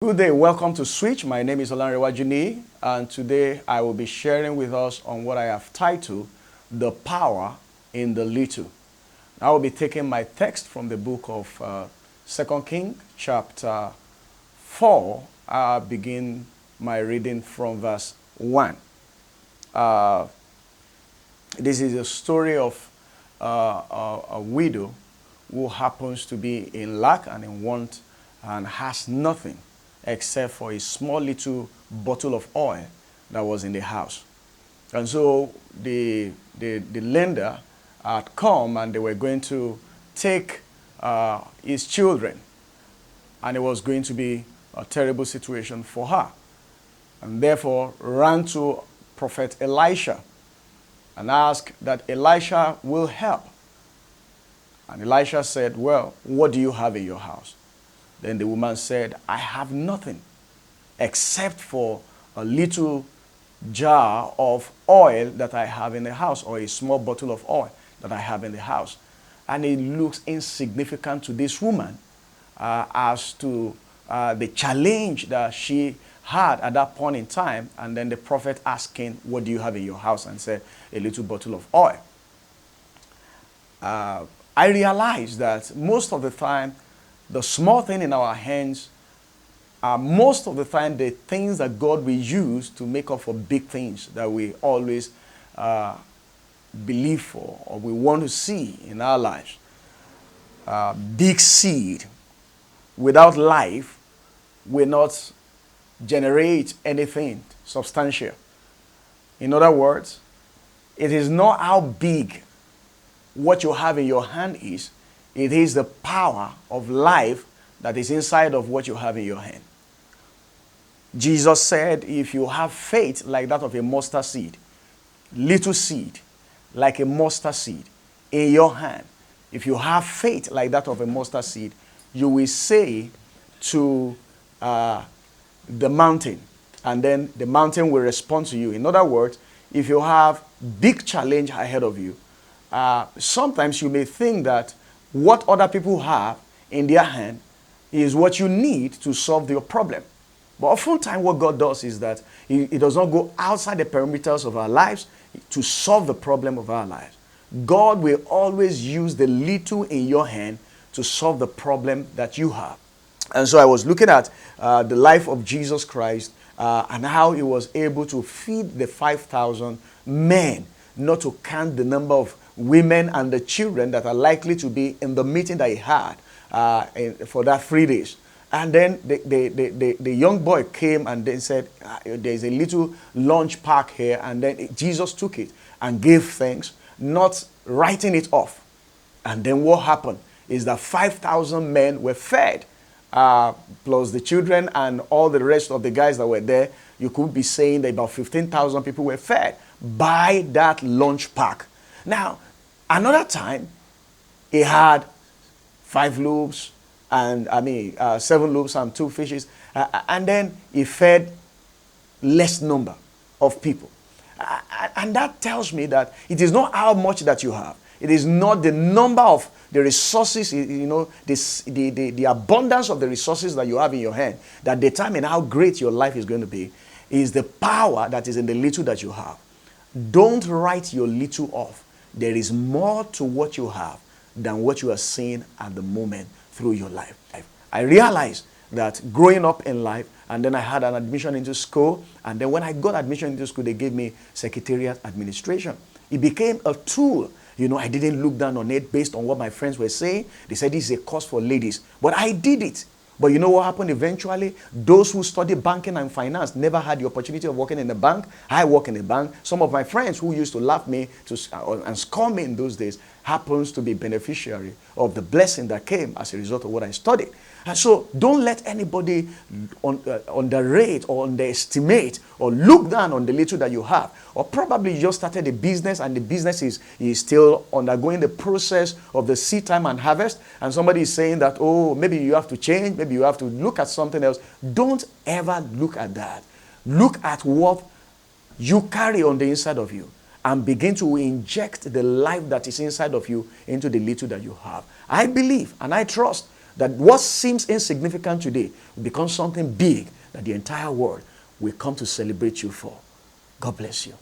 Good day, welcome to Switch. My name is Olanrewajuni, and today I will be sharing with us on what I have titled The Power in the Little. I will be taking my text from the book of 2 Kings, chapter 4. I'll begin my reading from verse 1. This is a story of a widow who happens to be in lack and in want and has nothing except for a small little bottle of oil that was in the house. And so the lender had come and they were going to take his children, and it was going to be a terrible situation for her. And therefore ran to Prophet Elisha and asked that Elisha will help. And Elisha said, "Well, what do you have in your house?" Then the woman said, "I have nothing except for a little jar of oil that I have in the house, or a small bottle of oil that I have in the house." And it looks insignificant to this woman as to the challenge that she had at that point in time. And then the prophet asking, "What do you have in your house?" and said, "A little bottle of oil." I realize that most of the time, the small thing in our hands are most of the time the things that God will use to make up for big things that we always believe for or we want to see in our lives. Big seed without life will not generate anything substantial. In other words, it is not how big what you have in your hand is. It is the power of life that is inside of what you have in your hand. Jesus said, if you have faith like that of a mustard seed, little seed, like a mustard seed in your hand, if you have faith like that of a mustard seed, you will say to the mountain, and then the mountain will respond to you. In other words, if you have big challenge ahead of you, sometimes you may think that what other people have in their hand is what you need to solve your problem. But oftentimes what God does is that He does not go outside the perimeters of our lives to solve the problem of our lives. God will always use the little in your hand to solve the problem that you have. And so I was looking at the life of Jesus Christ and how He was able to feed the 5,000 men, not to count the number of women and the children that are likely to be in the meeting that He had for that 3 days. And then the young boy came and then said, "There's a little lunch pack here." And then Jesus took it and gave thanks, not writing it off. And then what happened is that 5,000 men were fed, plus the children and all the rest of the guys that were there. You could be saying that about 15,000 people were fed by that lunch pack. Now, another time, He had 5 loaves and 7 loaves and 2 fishes, and then He fed less number of people. And that tells me that it is not how much that you have. It is not the number of the resources, the abundance of the resources that you have in your hand that determine how great your life is going to be. It is the power that is in the little that you have. Don't write your little off. There is more to what you have than what you are seeing at the moment through your life. I realized that growing up in life, and then I had an admission into school, and then when I got admission into school, they gave me secretariat administration. It became a tool. I didn't look down on it based on what my friends were saying. They said this is a course for ladies, but I did it. But you know what happened eventually? Those who studied banking and finance never had the opportunity of working in a bank. I work in a bank. Some of my friends who used to laugh me and scorn me in those days happens to be beneficiary of the blessing that came as a result of what I studied. And so don't let anybody underrate or underestimate or look down on the little that you have. Or probably you just started a business and the business is still undergoing the process of the seed time and harvest. And somebody is saying that, oh, maybe you have to change. Maybe you have to look at something else. Don't ever look at that. Look at what you carry on the inside of you and begin to inject the life that is inside of you into the little that you have. I believe and I trust that what seems insignificant today will become something big that the entire world will come to celebrate you for. God bless you.